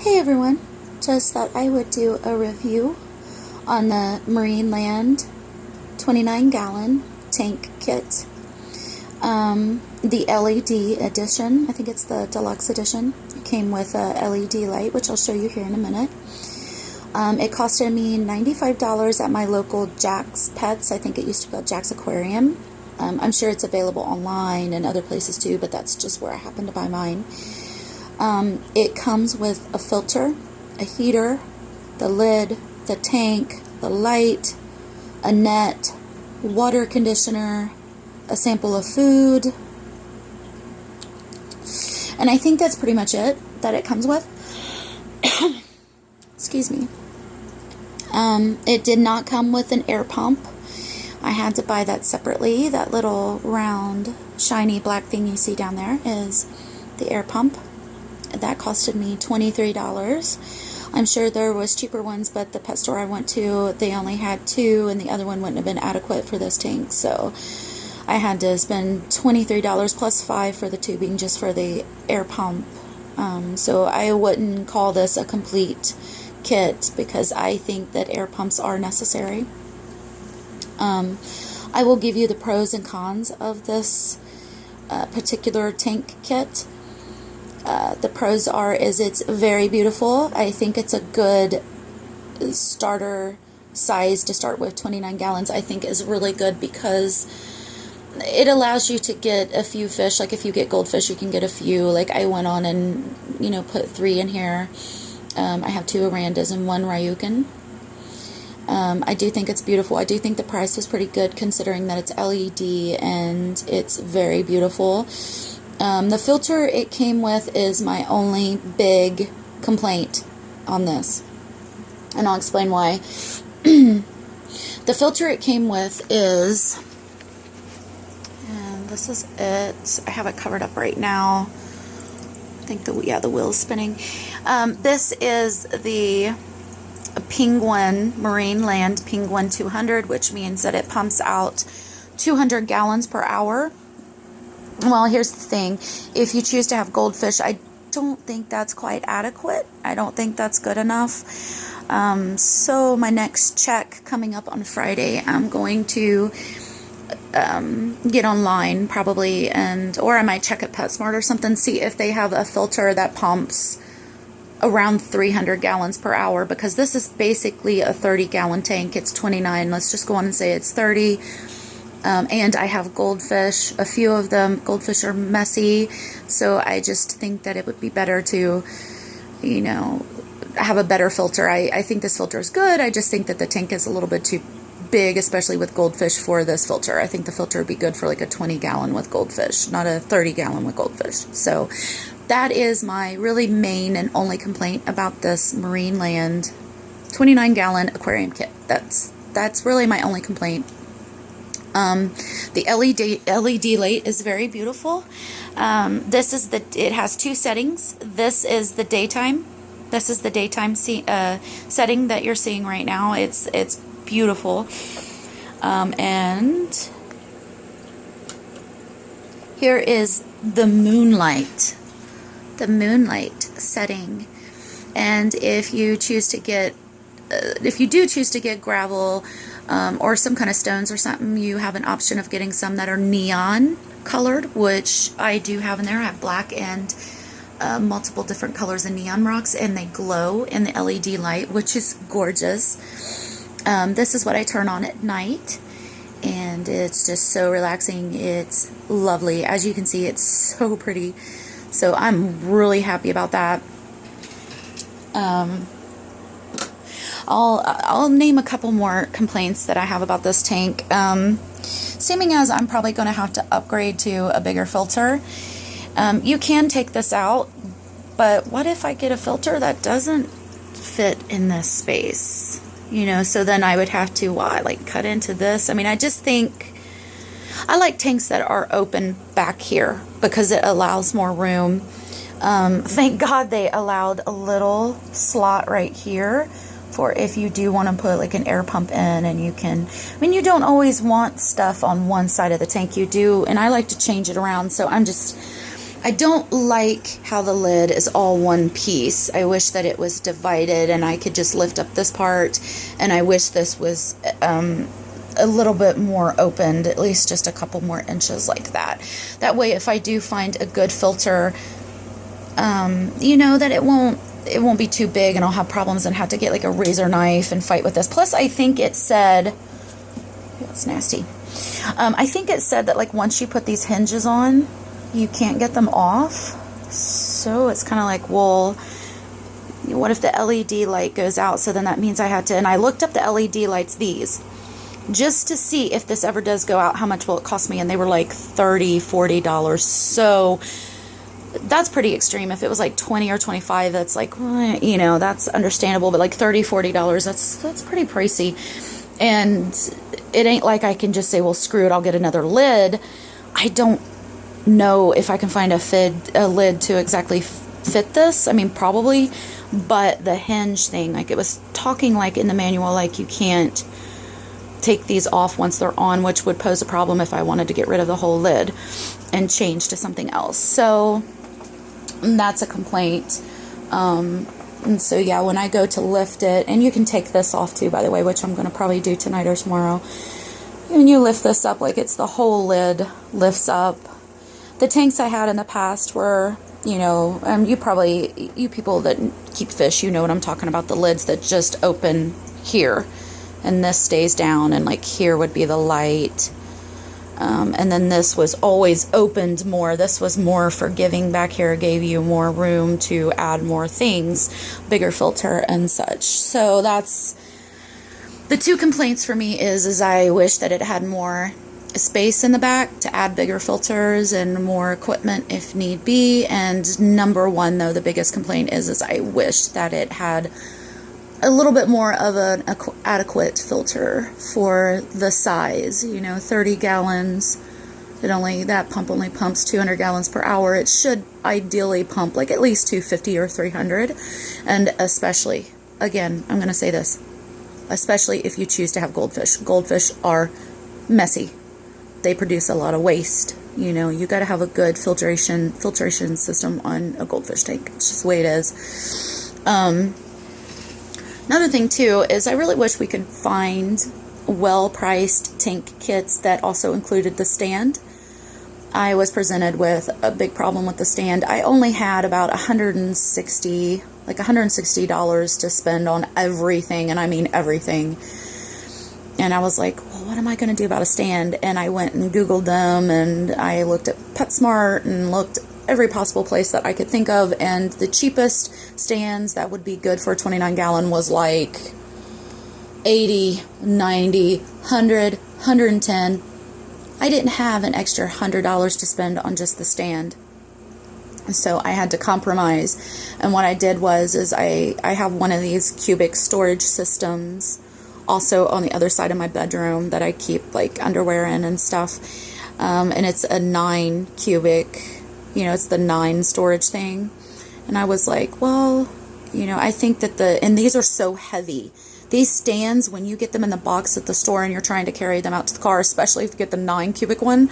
Hey everyone, just thought I would do a review on the Marineland 29-gallon tank kit. The LED edition, I think it's the deluxe edition. It came with a LED light, which I'll show you here in a minute. It costed me $95 at my local Jack's Pets. I think it used to be called Jack's Aquarium. I'm sure it's available online and other places too, but that's just where I happened to buy mine. It comes with a filter, a heater, the lid, the tank, the light, a net, water conditioner, a sample of food, and I think that's pretty much it that it comes with. Excuse me. It did not come with an air pump. I had to buy that separately. That little round, shiny black thing you see down there is the air pump. That costed me $23. I'm sure there was cheaper ones, but the pet store I went to, they only had two, and the other one wouldn't have been adequate for this tank, so I had to spend $23 plus $5 for the tubing just for the air pump. So I wouldn't call this a complete kit because I think that air pumps are necessary. I will give you the pros and cons of this particular tank kit. The pros is it's very beautiful. I think it's a good starter size to start with. 29 gallons I think is really good because it allows you to get a few fish. Like if you get goldfish, you can get a few. Like I went on and put 3 in here. I have 2 Orandas and 1 Ryukin. I do think it's beautiful. I do think the price was pretty good considering that it's LED and it's very beautiful. The filter it came with is my only big complaint on this, and I'll explain why. The filter it came with is, and this is it. I have it covered up right now. I think the wheel's spinning. This is the Penguin Marineland Penguin 200, which means that it pumps out 200 gallons per hour. Well, here's the thing. If you choose to have goldfish, I don't think that's quite adequate. I don't think that's good enough. So my next check coming up on Friday, I'm going to get online probably, or I might check at PetSmart or something, see if they have a filter that pumps around 300 gallons per hour, because this is basically a 30-gallon tank. It's 29. Let's just go on and say it's 30. And I have goldfish. A few of them, goldfish are messy, so I just think that it would be better to, have a better filter. I think this filter is good. I just think that the tank is a little bit too big, especially with goldfish, for this filter. I think the filter would be good for like a 20-gallon with goldfish, not a 30-gallon with goldfish. So that is my really main and only complaint about this Marineland 29-gallon aquarium kit. That's really my only complaint. The LED light is very beautiful. It has 2 settings. This is the daytime. This is the daytime setting that you're seeing right now. It's beautiful. And here is the moonlight setting. And if you choose to get, if you do choose to get gravel, or some kind of stones or something, you have an option of getting some that are neon colored, which I do have in there. I have black and multiple different colors of neon rocks, and they glow in the LED light, which is gorgeous. This is what I turn on at night, and it's just so relaxing. It's lovely. As you can see, it's so pretty. So I'm really happy about that. I'll name a couple more complaints that I have about this tank. Seeming as I'm probably going to have to upgrade to a bigger filter. You can take this out, but what if I get a filter that doesn't fit in this space? So then I would have to, cut into this? I mean, I just think I like tanks that are open back here because it allows more room. Thank God they allowed a little slot right here for if you do want to put like an air pump in, and you can, you don't always want stuff on one side of the tank. You do, and I like to change it around, so I'm just I don't like how the lid is all one piece. I wish that it was divided and I could just lift up this part, and I wish this was a little bit more opened, at least just a couple more inches like that. That way, if I do find a good filter, you know, that it won't be too big and I'll have problems and have to get like a razor knife and fight with this. Plus, I think it said, it's nasty. I think it said that like once you put these hinges on, you can't get them off. So it's kind of like, well, what if the LED light goes out? So then that means I had to, and I looked up the LED lights, these, just to see if this ever does go out, how much will it cost me? And they were like $30, $40. So that's pretty extreme. If it was like 20 or 25, that's like, you know, that's understandable. But like $30, $40, that's pretty pricey. And it ain't like I can just say, well, screw it, I'll get another lid. I don't know if I can find a lid to exactly fit this. I mean, probably. But the hinge thing, like it was talking like in the manual, like you can't take these off once they're on, which would pose a problem if I wanted to get rid of the whole lid and change to something else. So that's a complaint. And so yeah, when I go to lift it, and you can take this off too, by the way, which I'm going to probably do tonight or tomorrow. When you lift this up, like it's the whole lid lifts up. The tanks I had in the past were, you know, you people that keep fish, you know what I'm talking about, the lids that just open here. And this stays down, and like here would be the light. And then this was always opened more. This was more forgiving back here, gave you more room to add more things, bigger filter and such. So that's the two complaints for me is I wish that it had more space in the back to add bigger filters and more equipment if need be. And number one, though, the biggest complaint is I wish that it had a little bit more of an adequate filter for the size. You know, 30 gallons, that pump only pumps 200 gallons per hour. It should ideally pump like at least 250 or 300. And especially, again, I'm going to say this, especially if you choose to have goldfish. Goldfish are messy. They produce a lot of waste. You know, you got to have a good filtration system on a goldfish tank. It's just the way it is. Another thing too is I really wish we could find well-priced tank kits that also included the stand. I was presented with a big problem with the stand. I only had about $160 to spend on everything, and I mean everything. And I was like, well, what am I going to do about a stand? And I went and Googled them, and I looked at PetSmart and looked every possible place that I could think of, and the cheapest stands that would be good for a 29 gallon was like 80, 90, 100, 110. I didn't have an extra $100 to spend on just the stand. So I had to compromise. And what I did was I have one of these cubic storage systems also on the other side of my bedroom that I keep like underwear in and stuff. And it's a 9 cubic, you know, it's the 9 storage thing. And I was like, well, you know, I think that and these are so heavy. These stands, when you get them in the box at the store and you're trying to carry them out to the car, especially if you get the 9 cubic one,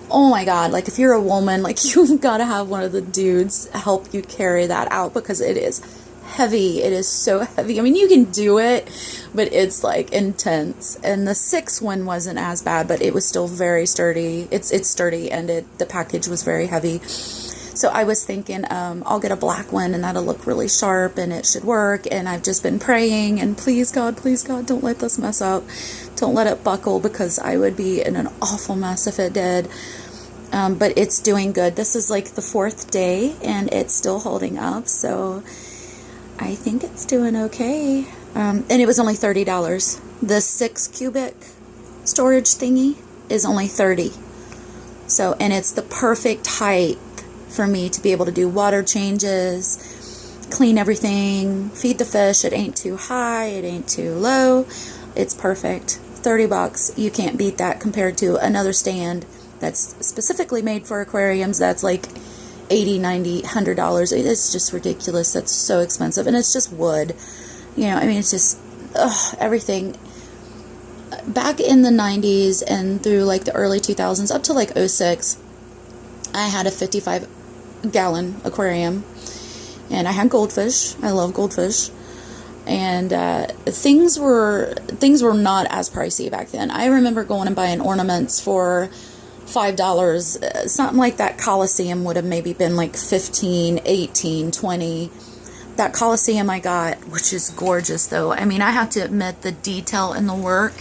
oh my God, like if you're a woman, like you've got to have one of the dudes help you carry that out because it is heavy. It is so heavy. I mean, you can do it, but it's like intense. And the 6 one wasn't as bad, but it was still very sturdy. It's sturdy, and the package was very heavy. So I was thinking, I'll get a black one, and that'll look really sharp, and it should work. And I've just been praying, and please God, don't let this mess up. Don't let it buckle, because I would be in an awful mess if it did. But it's doing good. This is like the 4th day, and it's still holding up. So I think it's doing okay. And it was only $30. The 6 cubic storage thingy is only $30. So, and it's the perfect height for me to be able to do water changes, clean everything, feed the fish. It ain't too high, it ain't too low. It's perfect. $30. You can't beat that compared to another stand that's specifically made for aquariums that's like $80, $90, $100. It's just ridiculous. That's so expensive. And it's just wood. You know, I mean, it's just everything. Back in the 90s and through like the early 2000s up to like 06, I had a 55 gallon aquarium, and I had goldfish. I love goldfish. And things were not as pricey back then. I remember going and buying ornaments for $5. Something like that Coliseum would have maybe been like 15, 18, 20. That Coliseum I got, which is gorgeous though. I mean, I have to admit the detail and the work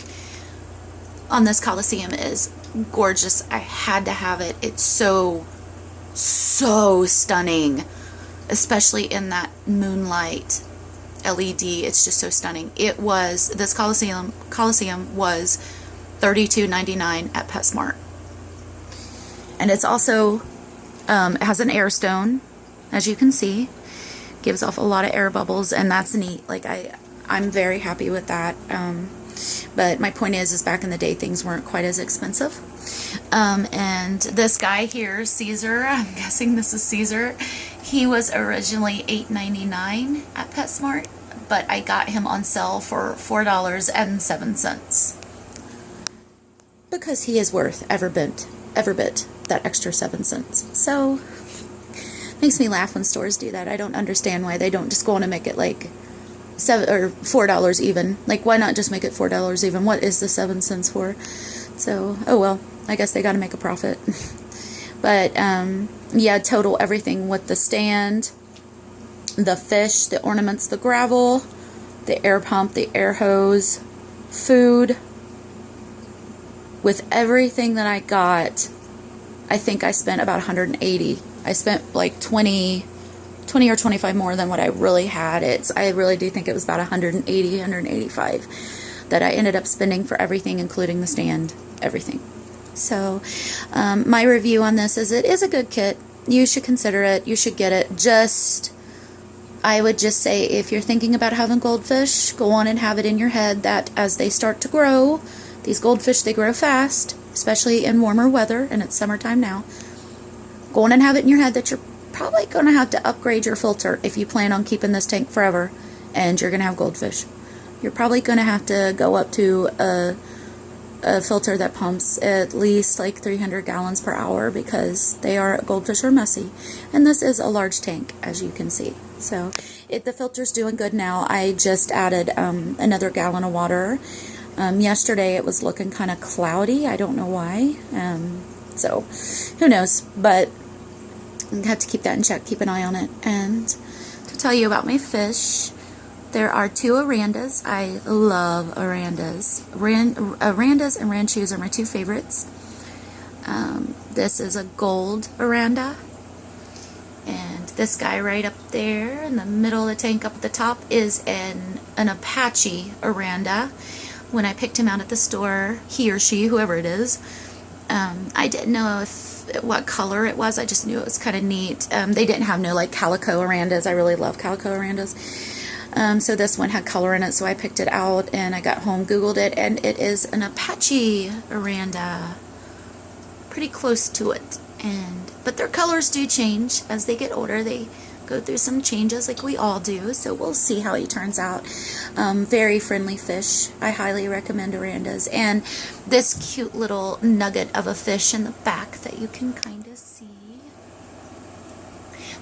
on this Coliseum is gorgeous. I had to have it. It's so stunning, especially in that moonlight LED. It's just so stunning. This Coliseum was $32.99 at PetSmart. And it's also, it has an air stone, as you can see. Gives off a lot of air bubbles, and that's neat. Like, I'm very happy with that. But my point is back in the day, things weren't quite as expensive. And this guy here, Caesar, I'm guessing this is Caesar, he was originally $8.99 at PetSmart, but I got him on sale for $4.07. Because he is worth every bit that extra 7 cents. So, makes me laugh when stores do that. I don't understand why they don't just go on and make it like $4 even. Like, why not just make it $4 even? What is the 7 cents for? So, oh well, I guess they got to make a profit. But yeah, total everything with the stand, the fish, the ornaments, the gravel, the air pump, the air hose, food. With everything that I got, I think I spent about $180. I spent like 20 or 25 more than what I really had. I really do think it was about $180, $185 that I ended up spending for everything, including the stand, everything. So my review on this is it is a good kit. You should consider it. You should get it. I would just say, if you're thinking about having goldfish, go on and have it in your head that as they start to grow, these goldfish, they grow fast, especially in warmer weather, and it's summertime now. Go on and have it in your head that you're probably going to have to upgrade your filter if you plan on keeping this tank forever and you're going to have goldfish. You're probably going to have to go up to a filter that pumps at least like 300 gallons per hour, because goldfish are messy. And this is a large tank, as you can see. So the filter's doing good now. I just added another gallon of water. Yesterday it was looking kind of cloudy. I don't know why. So who knows? But I have to keep that in check, keep an eye on it. And to tell you about my fish, there are 2 Orandas. I love Orandas. Orandas and Ranchus are my 2 favorites. This is a gold Oranda. And this guy right up there in the middle of the tank up at the top is an Apache Oranda. When I picked him out at the store, he or she, whoever it is, I didn't know what color it was. I just knew it was kind of neat. They didn't have no like calico Orandas. I really love calico Orandas. So this one had color in it, so I picked it out and I got home, Googled it, and it is an Apache Oranda. Pretty close to it. But their colors do change as they get older. They go through some changes like we all do, so we'll see how he turns out. Very friendly fish. I highly recommend Orandas. And this cute little nugget of a fish in the back that you can kind of see.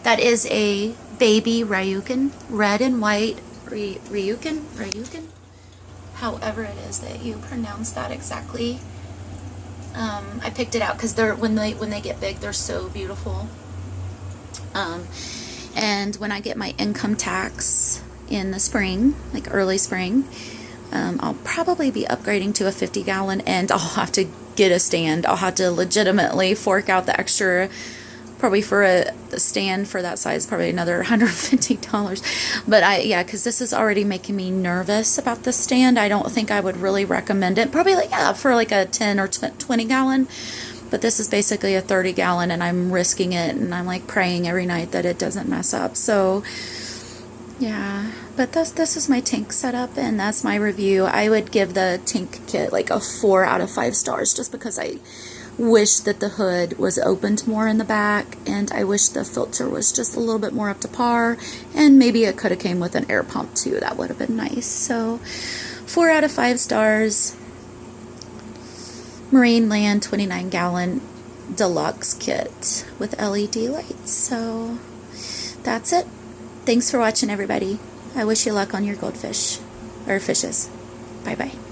That is a baby Ryukin, red and white Ryukin, however it is that you pronounce that exactly. I picked it out because when they get big, they're so beautiful. And when I get my income tax in the spring, like early spring, I'll probably be upgrading to a 50-gallon, and I'll have to get a stand. I'll have to legitimately fork out the extra, probably for a stand for that size, probably another $150. But because this is already making me nervous about the stand. I don't think I would really recommend it. Probably for like a 10 or 20 gallon. But this is basically a 30 gallon, and I'm risking it, and I'm like praying every night that it doesn't mess up. So yeah, but this is my tank setup, and that's my review. I would give the tank kit like a 4 out of 5 stars, just because I wish that the hood was opened more in the back, and I wish the filter was just a little bit more up to par, and maybe it could have came with an air pump too. That would have been nice. So 4 out of 5 stars. Marineland 29 gallon. deluxe kit with LED lights. So that's it. Thanks for watching, everybody. I wish you luck on your goldfish or fishes. Bye bye.